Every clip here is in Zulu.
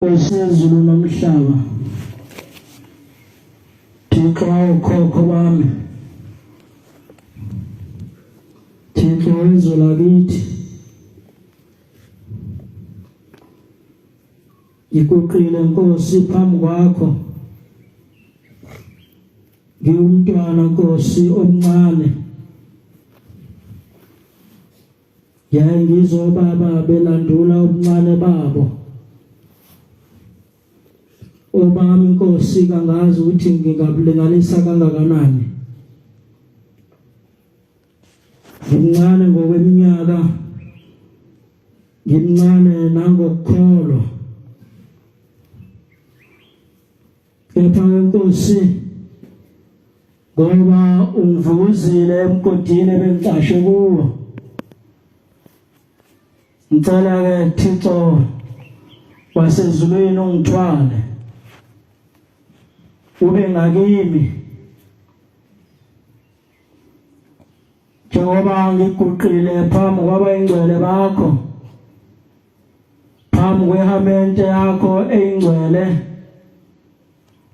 Osezulu nomhlaba Thixo ukhokho bami Thixo izwe lakithi Ngikuqile Nkosi phambi kwakho Ngiyumntwana Nkosi omncane Ngizobaba belandula ubuncane babo Obami Nkosi kangazi ukuthi ngingabulinganisa kangakanani Ngimncane ngokweminyaka ngimncane nangokukholwa Kepha Nkosi ngoba ungivuzile emgodini bengiqashe kuwo Ngicela ke Thixo wasezulwini ungithwale ube ngakimi Njengoba ngiguqile phambi kwabayingcwele bakho phambi kwehamente yakho eyingcwele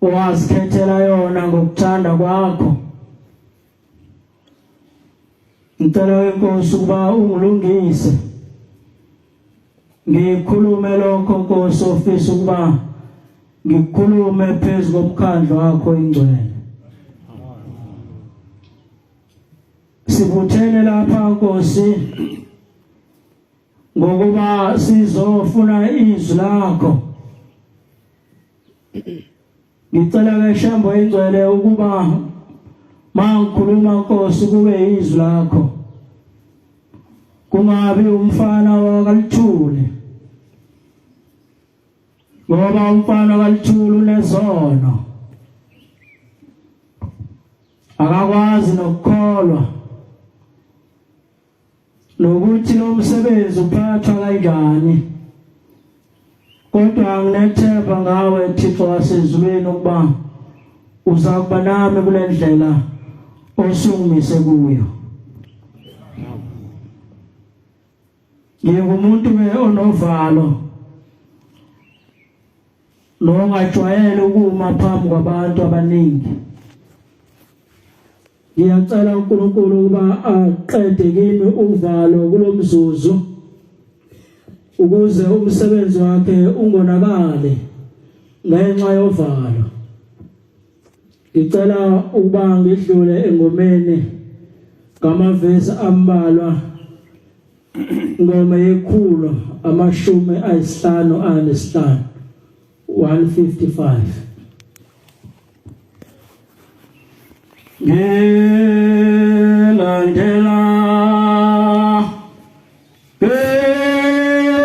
owazikhethela yona ngokuthanda kwakho Ngicela Nkosi ukuba ungilungise ngikhulume lokho Nkosi ofisa ukuba ngikhulume phezulu komkhandlo wakho ingcwele Sibuthene lapha Nkosi ngokuba sizofuna izwi lakho Ngicela ke shambo ingcwele ukuba mangikhuluma Nkosi kube izwi lakho kungabi umfana wakaLithuli Ngoba umfana kaLithuli unezono akakwazi nokukholwa nokuthi lo msebenzi uphathwa kanjani kodwa nginethemba ngawe Thixo wasezulwini ukuba uzakuba nami kule ndlela osungimise kuyo Ngingumuntu onovalo nongajwayele ukuma phambi kwabantu abaningi Ngiyacela uNkulunkulu ukuba aqede kimi uvalo kulomzuzu ukuze umsebenzi wakhe ungonakali ngenxa yovalo Ngicela ukuba ngidlule engomeni ngamavesi ambalwa ngoma yekhulu amashumi ayisihlanu anesihlanu 155 Ngelandela Kemuva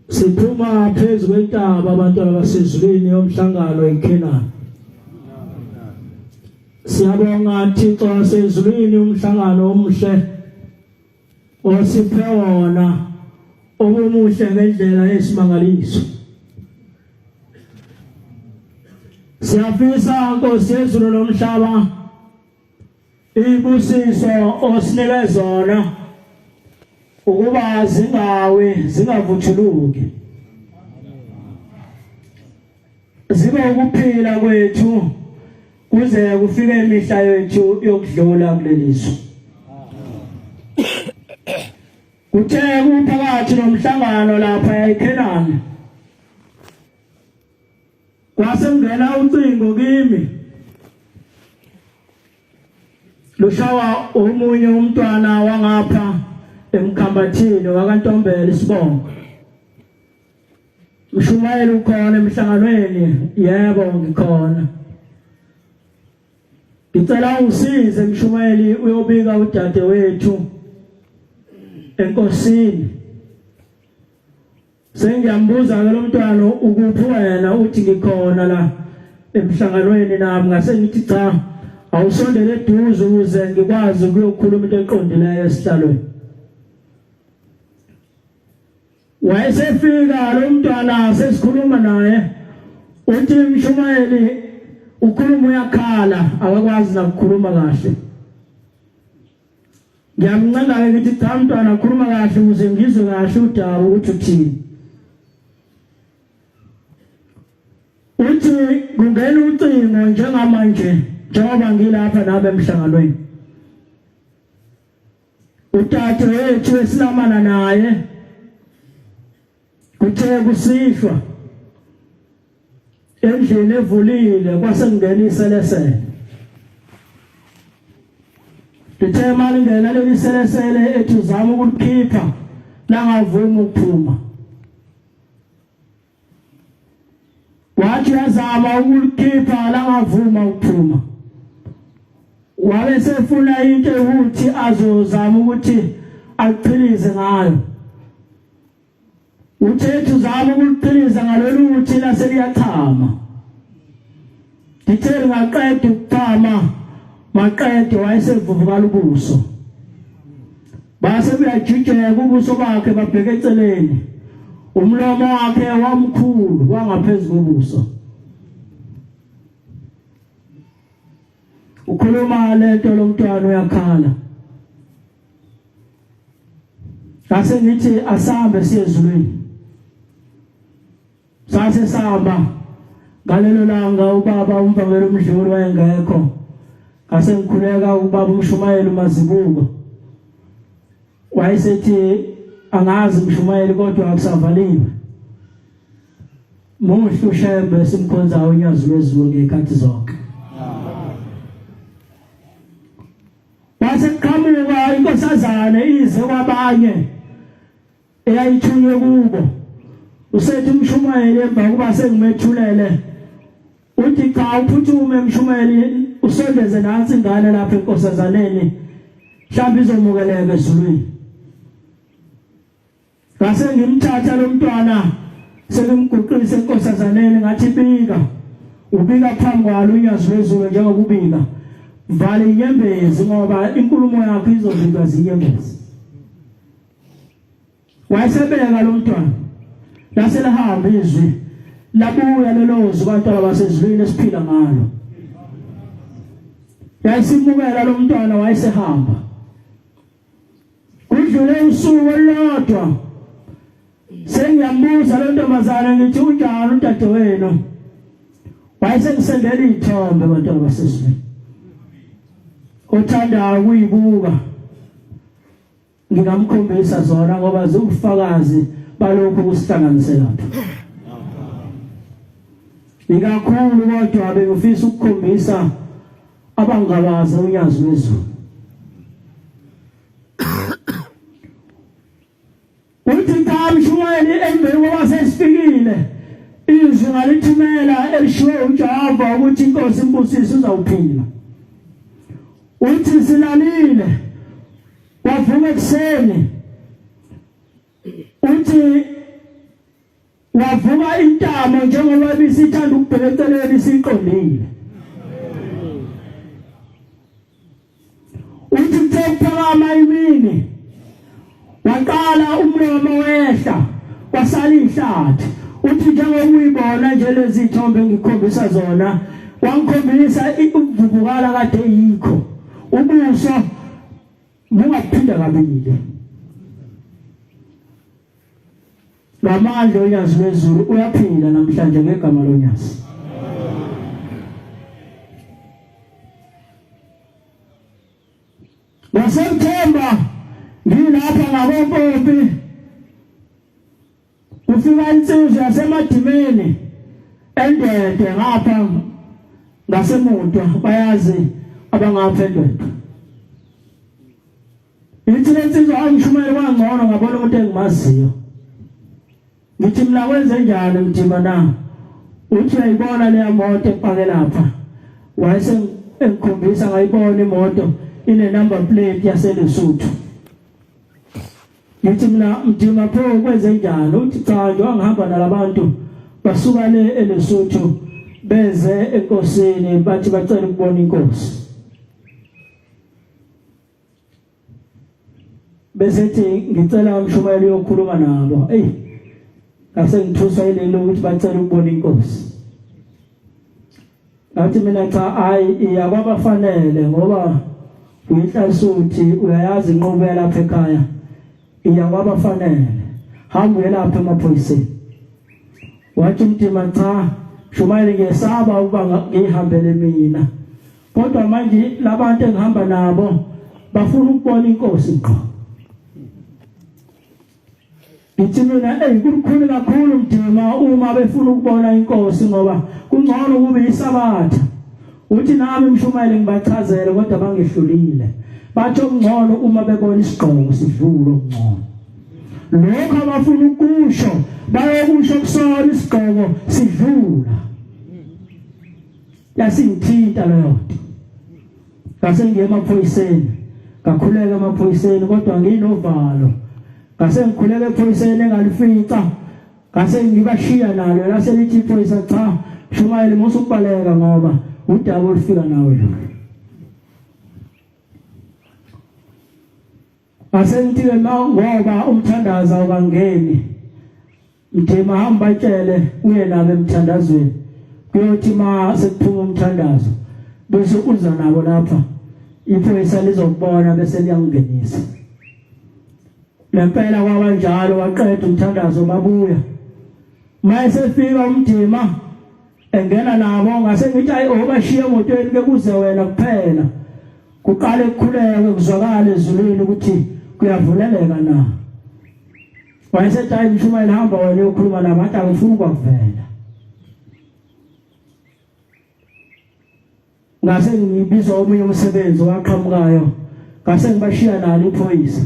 Siphuma phezulu kwentaba abantwana basezulwini yomhlangano eKenani. Siyabonga Thixo wasezulwini umhlangano omuhle osiphe wona obumuhle ngendlela esimangaliso. Siyafisa Nkosi yezulu nomhlaba ibusiso osinike zona ukuba zingavuthuluki. Zibe ukuphila kwethu kuze kufike imihla yethu yokudlula kuleliso. Kuthe kuphakathi nomhlangano lapha eKenani. Kwasengena ucingo kimi. Lushawa omunye umntwana wangapha emkhambathini wakaNtombela Sibongo. Mshumayeli ukhona emhlanganweni? Yebo ngikhona. Ngicela usize Mshumayeli uyobika udade wethu enkosini. Sengiyambuza ke lo mntwana ukuphi wena, uthi ngikhona la emhlanganweni nami. Ngase ngithi cha, awusondele eduze ukuze ngikwazi ukuyokhuluma into eqondileyo esihlalweni. Wayesefika lo mntwana sesikhuluma naye, uthi Mshumayeli ukhuluma uyakhala, akakwazi nokukhuluma kahle. Ngiyamncenga ngithi cha mntwana ukhuluma kahle ukuze ngizwe kahle udaba ukuthi uthini. Uthi kungena ucingo njengamanje njengoba ngilapha nami emhlanganweni. Uthathe wethu esilamana naye kuthe kusishwa endlini evulile kwasengena iselesele. Lithe mali ngena leli selesele ethi uzama ukulikhipha langavumi ukuphuma. Wathi yazama ukulikhipha langavuma ukuphuma. Wabe sefuna into ukuthi azozama ukuthi aqhilize ngayo. Uthethe uzama ukuqhiliza ngalolu uthi la seliyachama. Lithe ngaqeda ukuchama maqede wayesevuvuka ubuso. Base buyajijeka ubuso bakhe babheke eceleni. Umlomo wakhe wamkhulu wangaphezulu kobuso. Ukhuluma lento lo mntwana uyakhala. Base ngithi asambe siye ezulwini. Sase sahamba ngalelo langa ubaba uMvangeli uMdluli wayengekho. Ngase ngikhuleka ubaba uMshumayeli uMazibuko. Wayesethi angazi Mshumayeli kodwa akusavaliwe. Muhle ushembe simkhonza unyazi lwezulu ngekhathi zonke. Base qhamuka inkosazana ize kwabanye eyayithunywe kubo. Usethi Mshumayeli emva kuba sengimethulele uthi cha uphuthume Mshumayeli usondeze nansi ingane lapha enkosazaneni mhlawumbe izomukeleka ezulwini. Ngase ngimthatha lo mntwana sengimguqisa enkosazaneni ngathi bika. Ubika phambi kwalo unyazi lwezulu njengoba ubika. Vale inyembezi ngoba inkulumo yakho izovika zinyembezi. Wayesebeka lo mntwana. Lase lahamba izwi labuya lelo zwi abantwana basezulwini esiphila ngalo. yasimukela lo mntwana wayesehamba kudlule usuku olodwa sengiyambuza lo ntombazana ngithi unjani udadewenu wayesengisendela ithombe abantwana basesizweni othanda ukuyibuka ngingamkhombisa zona ngoba ziwufakazi balokho kusihlanganise lapha ikakhulu kodwa bengifisa ukukhombisa abangabazi unyazi wezulu uthi kamshwele emveni koba sesifikile izwi ngalithumela elishiwe uJehova ukuthi inkosi imbusisi uzawuphila uthi silalile wavuka ekuseni uthi wavuka intamo njengoba bisithanda ukubheka eceleni siqondile uthi kuphakama imini waqala umlomo wehla wasala ihlathi uthi njengoba uyibona nje lezi ithombe ngikhombisa zona wangikhombisa ukuvuvukala kade yikho ubuso bungaphinda kabili ngamandla onyazi wezulu uyaphinda namhlanje ngegama lonyazi ngasemthemba ngilapha ngabompompi ufika insizwa yasemadimeni endede ngapha ngasemuntu bayazi abangapha endede ithi lensizwa angishumele kwangcono ngabona umuntu engimaziyo ngithi mina wenze njani mthimba na uthi uyayibona le moto epake lapha wayese engikhombisa ngayibona imoto ine number plate yaseLesotho ngithi mina mthimba pho kwenze njani uthi cha nje wangihamba nalabantu basuka le eLesotho beze enkosini bathi bacela ukubona inkosi besethi ngicela umshumeli yokhuluma nabo ase ngithuswa yilelo ukuthi bacela ukubona inkosi athi mina cha iyakwabafanele ngoba uyihlasuthi uyayazi inqobo lapha ekhaya iyakwabafanele hamba lapha emaphoyiseni wathi umtima cha shumayile ngesaba ukuba ngihambele mina kodwa manje labantu engihamba nabo bafuna ukubona inkosi ngqo ithi mina kukhulu kakhulu mdima uma befuna ukubona inkosi ngoba kungcono kube isabatha uthi nami mshumayele ngibachazele kodwa bangehlulile bathi okungcono uma bebona isigqoko sidlula okungcono lokho abafuna ukusho bayokusho kusona isigqoko sidlula yasingithinta leyo nto ngase ngiye emaphoyiseni ngakhuleka emaphoyiseni kodwa nginovalo ngase ngikhuleka ephoyiseni engalifica ngase ngibashiya nalo laselithi iphoyisa cha shumayele musukubaleka ngoba udaba olufika nawe lo asengithi ngoba umthandaza ukangeni mthema hamba tshele uye nabo emthandazweni kuyothi ma sekuphuma umthandazo bese uza nabo lapha iphoyisa lizokubona bese liyangenisa lempela kwabanjalo waqeda umthandazo babuya mayesefika umdima engena nabo ngase ngithi obashiye emotweni ke kuze wena kuphela kuqale ukukhuleka kuzwakala ezulwini ukuthi kuyavuleleka na wayesethi hayi mshumayeli hamba wena uyokhuluma nabantu angifuni ukwavela ngase ngibizwa omunye umsebenzi waqhamukayo ngase ngibashiya nalo iphoyisa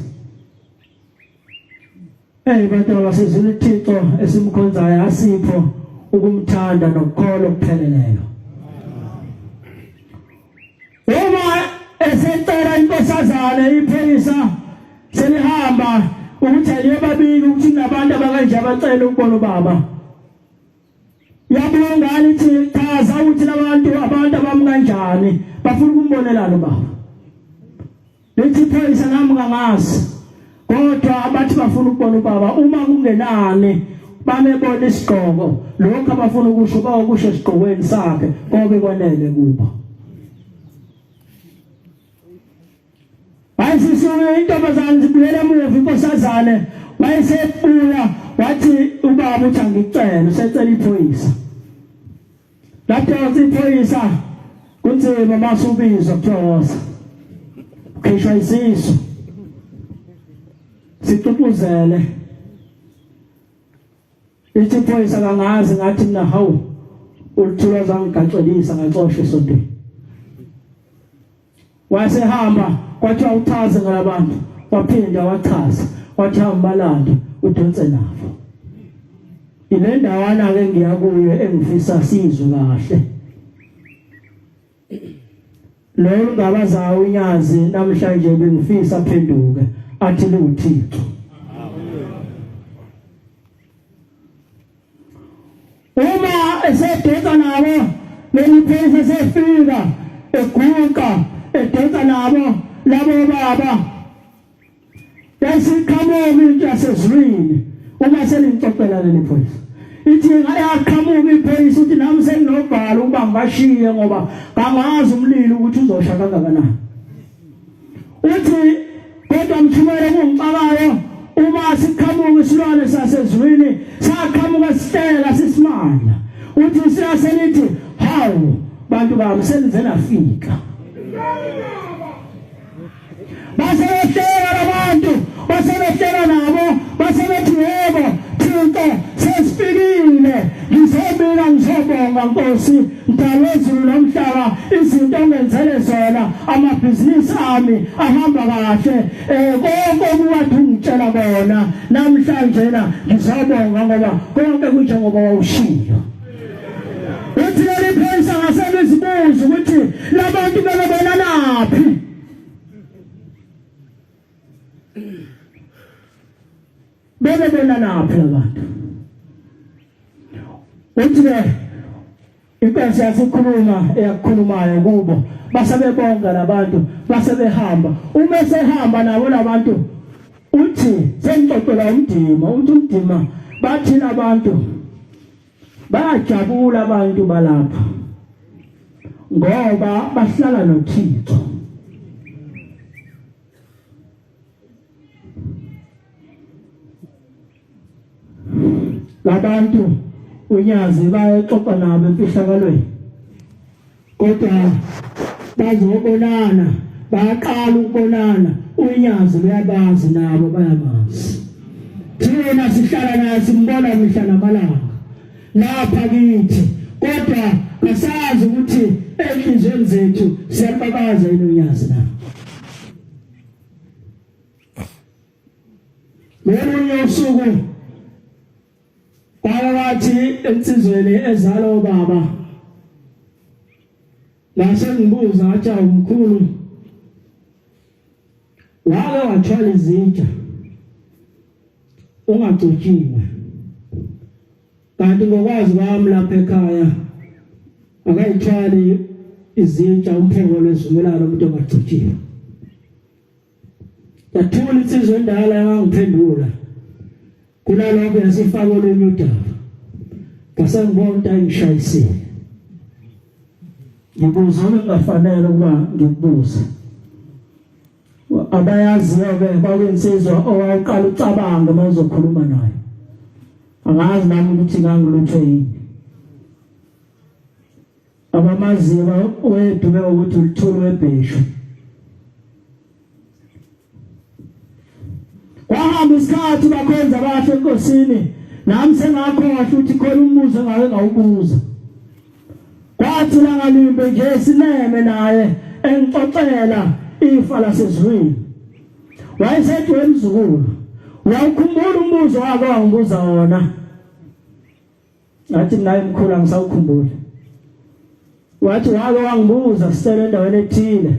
bantu abasezulu uThixo esimkhonzayo asipho ukumthanda nokukholwa okupheleleyo uma esentela inkosazana iphoyisa selihamba ukuthi ayebabili ukuthi nabantu abakanje abacela ukubona ubaba yabonga lithi chaza ukuthi abantu abami kanjani bafuna ukumbonelana ubaba lithi phoyisa nami ngangazi kodwa abathi bafuna ukubona ubaba uma kungenani bamebona isigqoko lokho abafuna ukusho bayokusho esigqokweni sakhe kobe kwanele kuba masisuke intombazane zibuyele emuva inkosazane wayesebuya wathi ubaba uthi angicela usecela iphoyisa lapho iphoyisa kunzima masubizwa kuthokoza khishwa isiso sixuxuzele ithi iphoyisa kangazi ngathi mina hawu ulithula zangigaxelisa ngacosha esontweni wasehamba kwathi awuchaze ngalabantu waphinda wachaza wathi hambalanda udonse nabo ile ndawana ke ngiyakuyo engifisa sizwe kahle lo ngabaza unyazi namhlanje bengifisa aphenduke athi uThixo uma esedonsa nabo leliphisa sefika eguqa edonsa nabo labo baba yasiqhamuka into yasezulwini uma selingixoxela leli phoyisa ithi ngayaqhamuka iphoyisa uthi nami senginobhala ukuba ngibashiye ngoba kangazi umlilo ukuthi uzosha kangakanani uthi kodwa mthumele kungicakayo uma siqhamuka isilwane sasezulwini saqhamuka sihlela sisimandla uthi siyaselithi hawu bantu bami senize nafika basebehlela abantu basebehlela nabo basebethi yebo Thixo sesifikile ngizobika ngizobonga Nkosi mdalezulu nomhlaba izinto ongenzele zona amabhizinisi ami ahamba kahle konke okuwathi ungitshela kona namhlanje na ngizobonga ngoba konke kunjengoba wawushiya uthi leli phoyisa ngasebezibuza ukuthi labantu belabona naphi belabona naphi abantu uthi inkosi yasikhuluma eyakhulumayo kubo basebebonga labantu basebehamba uma sehamba nabo labantu uthi sengixoxela umdima uthi umdima bathi abantu bajabula abantu balapha ngoba bahlala noThixo labantu unyazi bayexoxa nabo emfihlakalweni kodwa bazobonana baqala ukubonana unyazi uyabazi nabo bayamazi thina sihlala naye simbona mihla namalanga lapha kithi kodwa kasazi ukuthi enhlizweni zethu siyababaza inonyazi na lolu usuku bawathi insizweni ezalo baba lase ngibuza athi umkhulu wake wathwala izinja ungagcotshiwe kanti ngokwazi kwami lapha ekhaya akayithwali izinja umpheko lwezimelano umuntu ongagcotshiwe yathula insizwe endala yangiphendula kunalokho yasifaka olunye udaba ngasengibona ingishayisile ngibuza ngingafanele ukuba ngikubuze abayaziyo-ke bakwensizwa owaqala ucabanga uma uzokhuluma naye angazi nami ukuthi ngangilutho yini abamaziyo wedume ukuthi ulithulu webheshu wahamba isikhathi bakhonza bahle enkosini nami sengakhohlwa ukuthi khona umbuzo engake ngawubuza kwathi langalimbe nje sineme naye engixoxela ifa lasezulwini wayesethi wemzukulu uyawukhumbula umbuzo wake wangibuza wona ngathi naye mkhulu angisawukhumbula wathi wake wangibuza sicela endaweni ethile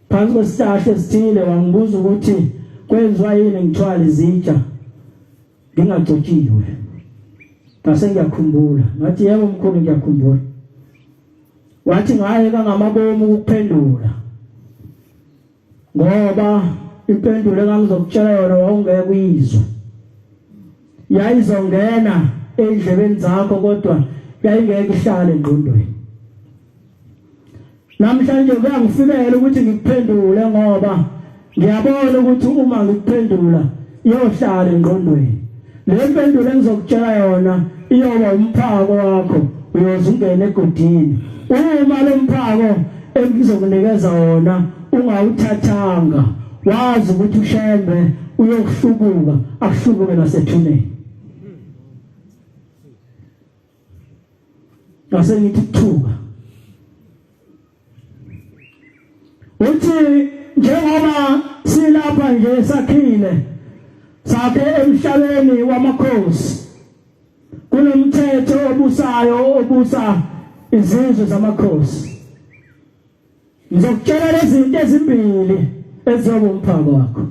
phansi kwesihlahla esithile wangibuza ukuthi kwenziwa yini ngithwala izinja ngingagcotshiwe base ngiyakhumbula ngathi yebo mkhulu ngiyakhumbula wathi ngaye kangamabomu ukuphendula ngoba impendulo engangizokutshela yona wawungeke uyizwe yayizongena endlebeni zakho kodwa yayingeke ihlale engqondweni namhlanje kuyangifikela ukuthi ngikuphendule ngoba ngiyabona ukuthi uma ngiphendula iyohlala engqondweni le mpendulo engizokutshela yona iyoba umphako wakho uyoze ungene egodini uma lo mphako engizokunikeza wona ungawuthathanga wazi ukuthi ushembe uyokuhlubuka akuhlubuke nasethuneni ngase ngithi kuthuka uthi njengoba silapha nje sakhile sakhe emhlabeni wamakhosi kunomthetho obusayo obusa izizwe zamakhosi ngizokutshela lezi zinto ezimbili ezoba umphako wakho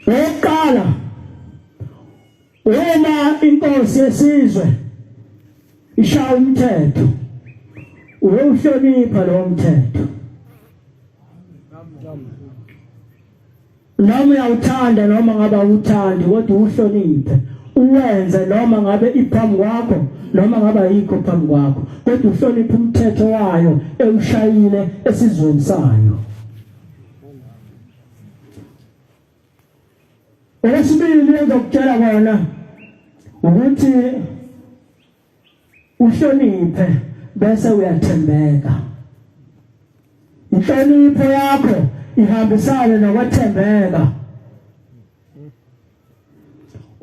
oqala uma inkosi yesizwe ishaya umthetho uyohlonipha lo mthetho noma uyawuthanda noma ngabe awuthandi kodwa uhloniphe uwenze noma ngabe iphambi kwakho noma ngabe ayikho phambi kwakho kodwa uhloniphe umthetho wayo ewushayile esizweni sayo okwesibili engizokutshela kona ukuthi uhloniphe bese uyathembeka inhlonipho yakho ihambisane nokwethembeka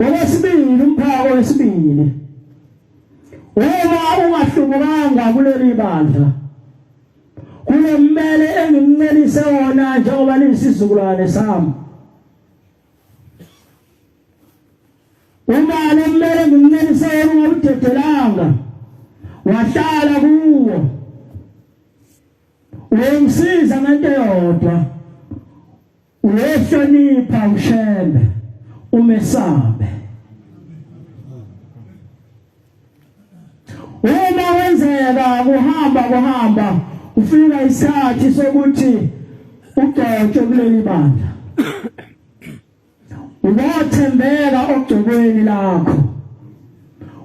okwesibili umphako wesibili uma ungahlubukanga kuleli bandla kunomele engimncelise wona njengoba lisizukulwane sami uma nomele ngimncelise ngokudedelanga wahlala kuwo uyangisiza ngento yodwa uyehlonipha ushembe umesabe uma wenzeka kuhamba ufika isikhathi sokuthi ugcotshwe kuleli bandla uyathembeka ogcokweni lakho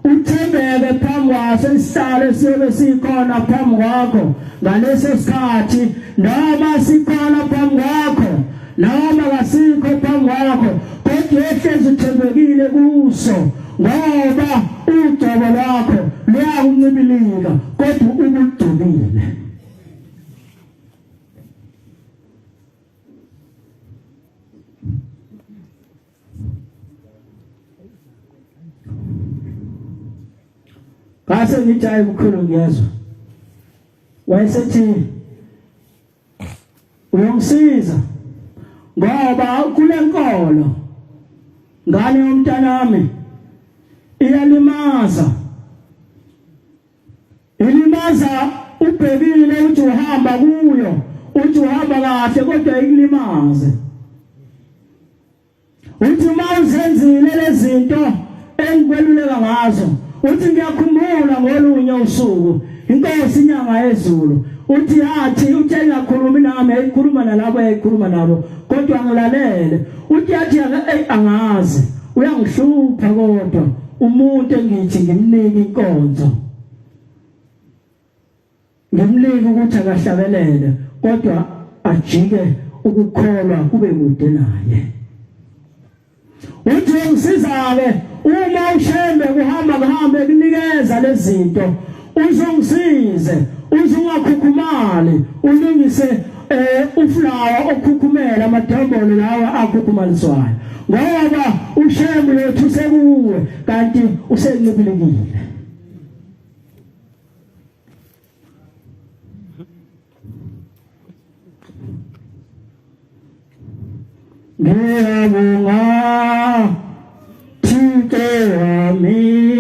uthembeke phambi kwaso isihlalo siyobe sikhona phambi kwakho ngaleso sikhathi noma sikhona phambi kwakho noma kasikho phambi kwakho kodwa ehlezi uthembekile kuso ngoba ugcobo lwakho luyakuncibilika kodwa ubugcobile kase ngithi hayi bukhulu ngiyezwa wayesethi uyongisiza ngoba kule nkolo ngane yomntanami ilimaza ubhekile uthi uhamba kuyo uthi uhamba kahle kodwa ikulimaze uthi mawuzenzile lezi zinto engikweluleka ngazo uthi ngiyakhumbula ngolunye usuku inkosi inyanga yezulu uthi engakhulumi nami ekhuluma nalabo ekhuluma nabo kodwa ngilalele uthi angazi uyangihlupha kodwa umuntu engithi ngimnike inkonzo ngimlike ukuthi akahlabelele kodwa ajike ukukholwa kube kude naye uthi ngisiza-ke uma ushembe kuhamba kunikeza lezi zinto uzongisize uzungakhukhumali ulungise uflawa okhukhumela amadombolo lawa akhukhumaliswayo ngoba ushembe wethu sekuwe kanti usencibilikile ngiyabonga Thixo wami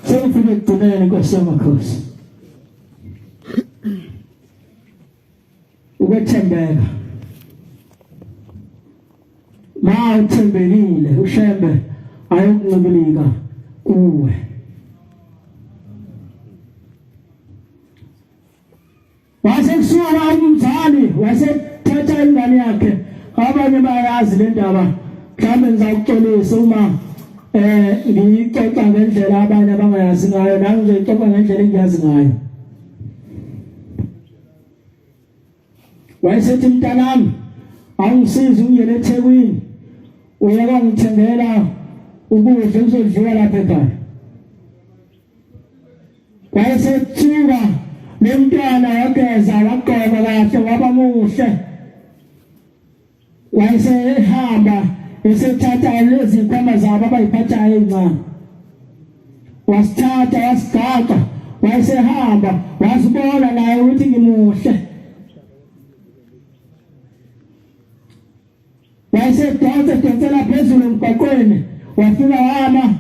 Sekufike ekugcineni Nkosi yamakhosi. Ukwethembeka. Ma uthembekile ushembe ayokuncibilika kuwe. Wasekusuka umzali wasethatha ingane yakhe abanye bayazi le ndaba mhlawumbe ngizawuxolisa uma ngiyixoxa ngendlela abanye abangayazi ngayo nami ngizixoxa ngendlela engiyazi ngayo. Wayesethi mntanami awungisizi ungiyele eThekwini uyeka ngithengela ukudla okuzodliwa lapha ekhaya. Wayesethuka nemntwana wageza wagqoka kahle waba muhle. Wayesehamba esethatha lezi zikhwama zabo abayiphathayo encane. Wasithatha wasigaxa wayesehamba wasibona naye ukuthi ngimuhle. Wayesedonsela phezulu emgwaqweni wafika wama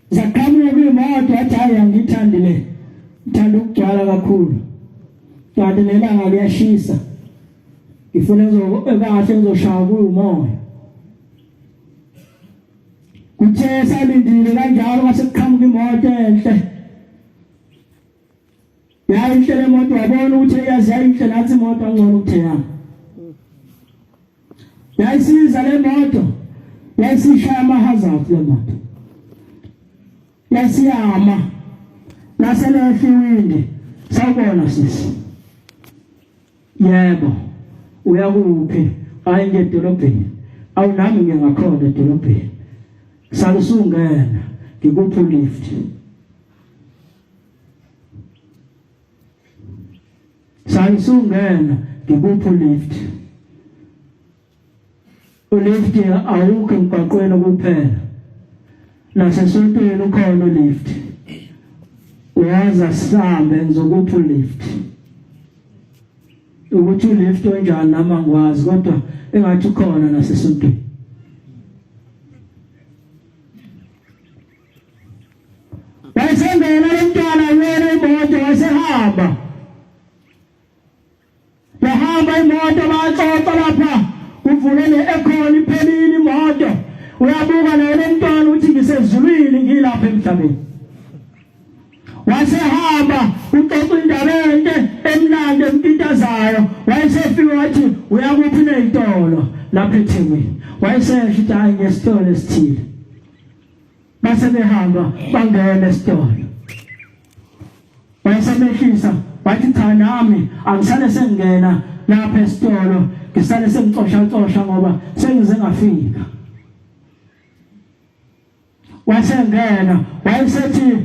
zaqhamuka imoto wathi hayi angithandi le. Ngithanda ukugcwala kakhulu. Kanti nelanga liyashisa. Ngifuna kahle ngizoshaya kumoya. Kuthe salindile kanjalo kwasekuqhamuka imoto enhle. Yayinhle le moto wabona ukuthi yazi yayinhle nathi imoto angcono ukutheyana. Yayisiza le moto. Yayisishaya amahazard le moto. Yasiyama. Naselefiwindi sawubona sisi. Yebo. Uyakuphi? Hayi ngedolobheni. Awunami ngingakhona edolobheni. Salusungena ngikuphi lift. Salusungena ngikuphi lift. Ulift awukho emgwaqweni kuphela. Nasesontweni ukhona ulift. Uyaza sihambe ngizokuphi lift. Ukuthi lift onjani nama ngwazi kodwa engathi ukhona nasesontweni. Wayesengena le mntwana yena imoto wasehamba. Yahamba imoto baxoxa lapha. Uvulele ekhona iphelile imoto. Uyabuka naye le mntwana uthi ngisezulwini ngilapha emhlabeni. Wasehamba uxoxa indaba enhle emnandi empintazayo. Wayesefika wathi uyakuphi nezitolo lapha eThekwini. Wayesesho ukuthi hayi ngesitolo esithile. Base behamba bangena esitolo. Wayesemehlisa wathi cha nami angisale sengena lapha esitolo ngisale sengixosha ngoba sengize ngafika. Wasengena wayesethi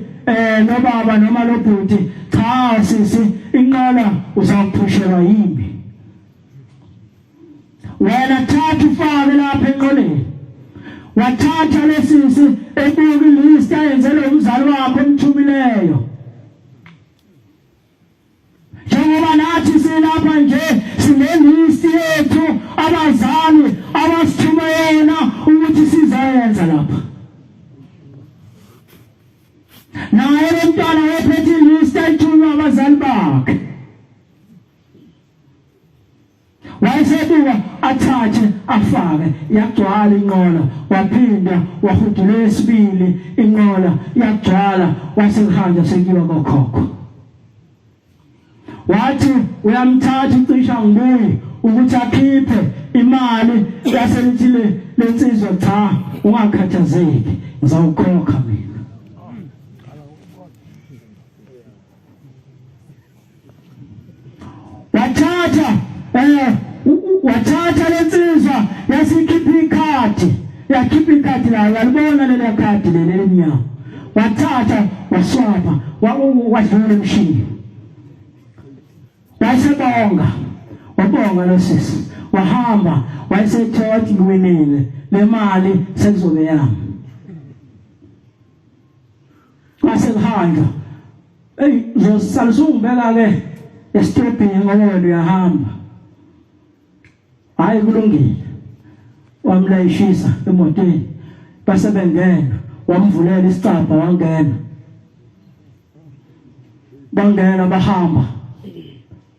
nobaba noma lobhuti cha sisi inqala uzawuphushela yimi. Wena thatha ufake lapha enqoleni. Wathatha lesisi ebuka ilist ayenzele umzali wakho emthumileyo. Njengoba nathi silapha nje sinelist yethu abazali abasithuma yena ukuthi sizayenza lapha. Naye lo mntwana wephethe ilist ayithunywa abazali bakhe. Wayesebuka athathe afake yagcwala inqola waphinda wahudula esibili inqola yagcwala wasehanja sekiwa kokhokho. Wathi uyamthatha ucisha ngibuyi ukuthi akhiphe imali yaselithile lensizwa cha ungakhathazeki ngizawukhokha mina. Wathatha lensizwa yasikhipha ikhadi. Yakhipha ikhadi la walibona leli khadi leli elimnyama. Wathatha waswapha wadlula emshini. Wabonga lo sisi. Wahamba wayesethothi ngiwinile le mali sekuzobe yami. Wasehanja. Ngizosalisungibeka ke esitobhini ngoba uyahamba. Hayi kulungile. Wamlayishisa emotweni. Base bengena wamvulela isicabha wangena bangena bahamba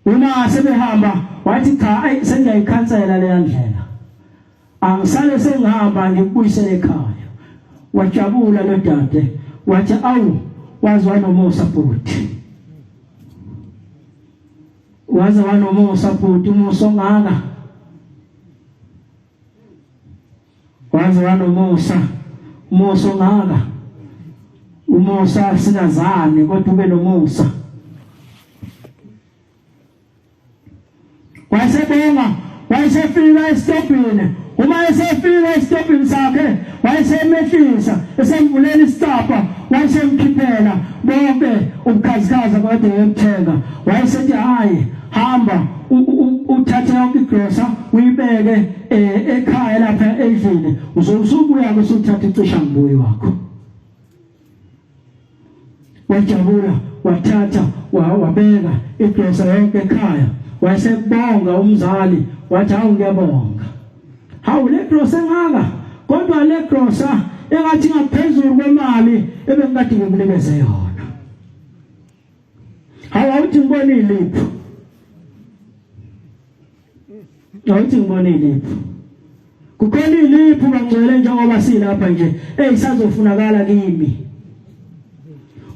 uma sebehamba wathi cha sengiyayikhansela le ndlela angisale sengihamba ngikubuyisele ekhaya wajabula lo dade wathi awu wazwa nomusa futhi wazwa nomusa futhi umusa ongaka wazwa nomusa umusa ongaka umusa sinazane kodwa ube nomusa wayesebonga wayesefika esitobhini uma esefika esitobhini sakhe wayesemehlisa esemvulela isicapha wayesemkhiphela bonke ubukhazikhaza kade emthenga wayesethi hayi hamba uthathe yonke igrosa uyibeke ekhaya lapha endlini uzosubuya bese uthatha icisha mbuyi wakho wajabula wathatha wabeka igrosa yonke ekhaya wayesebonga umzali wathi hawu ngiyabonga hawu le grosa engaka kodwa le grosa engathi ngaphezulu kwemali ebengikade ngikunikeze yona hawu awuthi ngibone iliphu awuthi ngibone iliphu kukhona iliphu bangcwele njengoba silapha nje eyisazofunakala kimi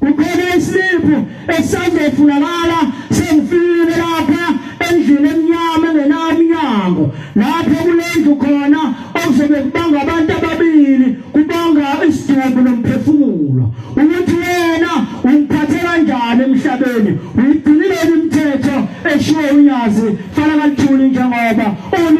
ukhona isiliphu esisazofunakala sengifile lapha endlini emnyama engenaminyango lapho kulendlu khona okuzobe kubanga abantu ababili kubanga isidubu nomphefumulo ukuthi wena ungiphathe kanjani emhlabeni uyigcinile imithetho eshiwo unyazi fana kalithuli njengoba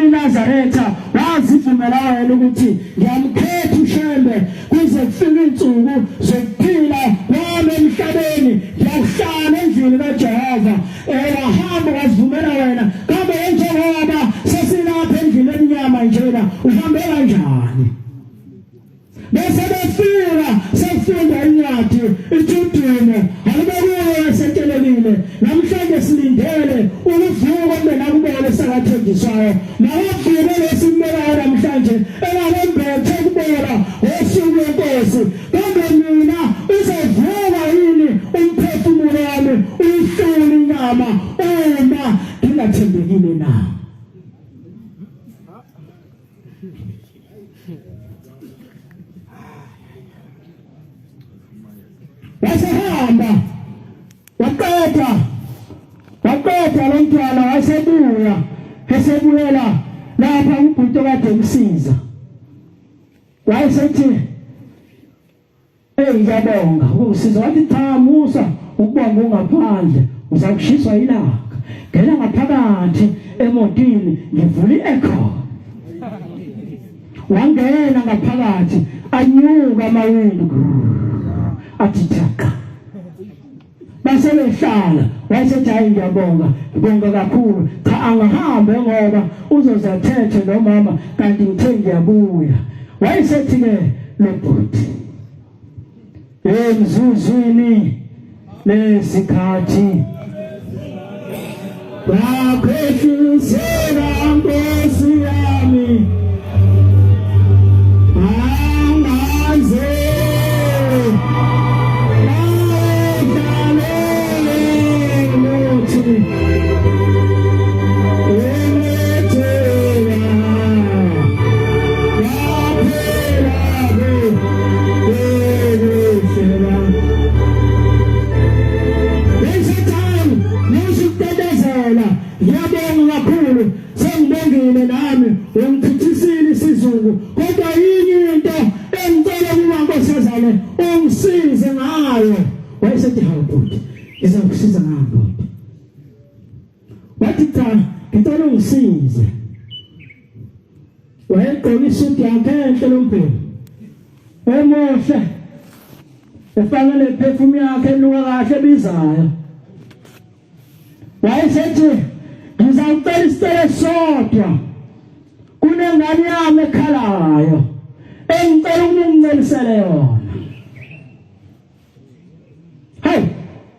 uNazaretha wazivumela wena ukuthi ngiyamkhetha uShembe kuze kufike insuku zokuphila kwami emhlabeni ngiyahla endlini kaJehova wahamba wazivumela wena kambe njengoba sesilapha endlini emnyama njena uhambe kanjani bese befika sefunda incwadi ithudumo alibakuyo setelekile namhlanje silindele ukuvuka mbena kubona sakathenjiswayo mawafike lesimela namhlanje engalembethe kubona osuku lenkosi kambe mina uzovuka yini umphefumulo wami uhlule inyama uma ngingathembekile na wasehamba waqeda lo mntwana wasebuya esebuyela lapha ubhuti kade emsiza wayesethi ngiyabonga ukusiza wathi cha Musa ukubonga ungaphandle uzakushiswa ilanga ngena ngaphakathi emotini ngivula i-echo wangena ngaphakathi anyuka amawindi athi thaka base behlala wayesethi hayi ngiyabonga kakhulu cha angahambe ngoba uzozathethe nomama kanti ngithe ngiyabuya wayesethi ke lo bhuti emzuzwini lesikhathi bakhehlisela Nkosi yami angaze ngiyabonga kakhulu sengibongile nami ungithithisile isizungu kodwa yini into engicela kuba Nkosazane ungisize ngayo wayesethi hawu bhuti ngizakusiza ngayo bhuti wathi cha ngicela ungisize wayegqoka isuti yakhe enhle lompelo emuhle efakele perfume yakhe enuka kahle ebizayo wayesethi ngizawucela isicelo sodwa kunengane yami ekhalayo engicela ukungicelisele yona hey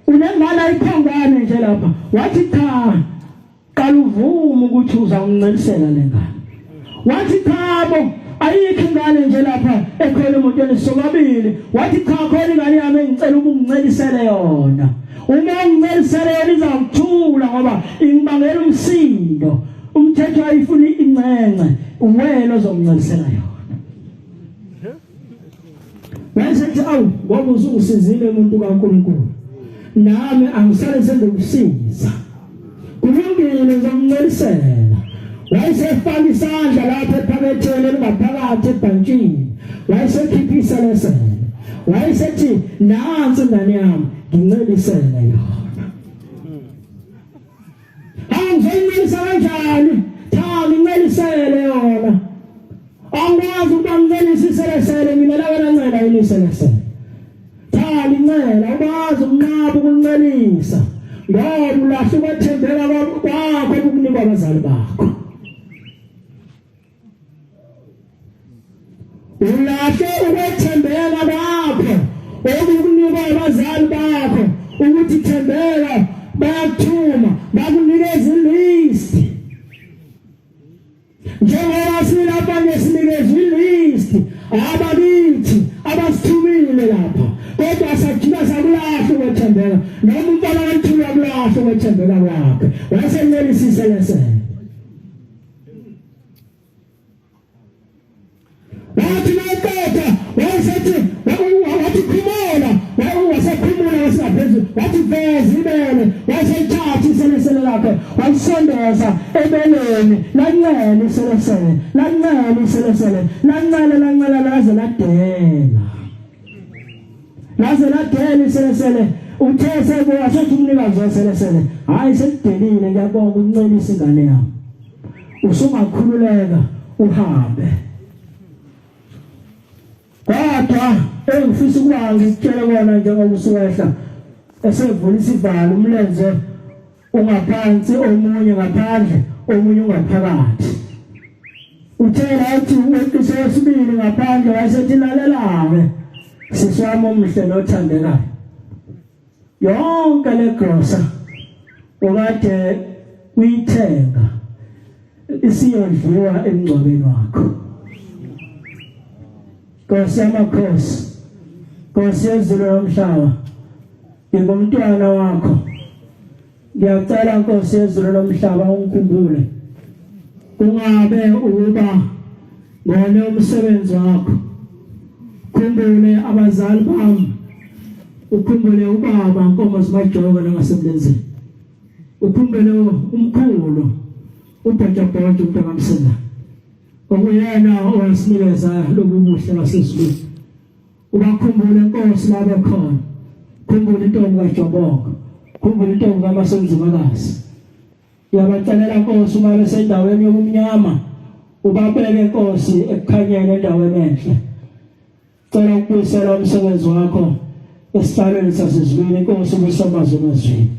unengane ayikhongane nje lapha wathi cha qala uvume ukuthi uzangicelisela lengane wathi cha bo ayikho ingane nje lapha ekhona umuntu elisomabili wathi cha khona ingane yami engicela ukungicelisele yona uma ungicelisele yona izawuthula ngoba ingibangela umsindo umthetho ayifuni ingcenge uwena ozomncelisela yona Wayesethi awu ngoba usizile umuntu kaNkulunkulu nami angisale senze ukusiza kulungile ngizomncelisela wayesefaka isandla lapha ephaketheni lingaphakathi ebhantshini wayesekhipha iselesele wayesethi nansi ingane yami ngincelisele yona angizoncelisa kanjani cha ngincelisele yona angwazi ukuba ngincelisa iselesele mina la kancela yini iselesele cha lincela ukwazi ukunqaba ukuncelisa ngoba ulahle ukwethembeka kwakho ukunikwa abazali bakho ulahle ukwethembeka kwakho ukunikwa abazali bakho ukuthi thembeka bayathuma bakunikeza ilist njengoba silapha nesinikeza ilist abakithi abasithumile lapha kodwa sajika sakulahle ukwethembeka noma umntwana wethula kulahle ukwethembeka kwakhe wasencelisise lesele wathi nayikota wayesethi wathi khumula wasekhumula wasingaphezulu wathi veza ibele waseyithatha iselesele lakhe wayisondeza ebeleni lancela iselesele lancela iselesele lancela laze ladela iselesele uthe sekuwa sethi umnikazi weselesele hayi sekudelile ngiyabonga ukuncelisa ingane yami usungakhululeka uhambe kodwa engifisa ukuba ngikutshele kona njengoba usuwehla esevula isivalo umlenze ungaphansi omunye ngaphandle omunye ungaphakathi uthela uthi uqise esibili ngaphandle wayesethi lalelawe siswami omhle nothandekayo yonke le grosa okade uyithenga isiyodliwa emngcwabeni wakho Nkosi yamakhosi Nkosi yezulu lomhlaba ngingumntwana wakho ngiyacela Nkosi yezulu lomhlaba ungikhumbule kungabe ukuba ngone umsebenzi wakho khumbule abazali bami ukhumbule ubaba Nkomozi Majoka nangasemlenzeni ukhumbule umkhulu uBhajabhoja umntakamsela okuyena owasinikeza lobubuhle basezulwini ubakhumbule Nkosi labe khona khumbule intombi kaJoboka khumbule intombi kaMasenzimakazi yabacelela Nkosi uma besendaweni yobumnyama ubabeke Nkosi ekukhanyeni endaweni enhle cela ukubuyisela umsebenzi wakho esihlalweni sasezulwini Nkosi ubusamazo emazweni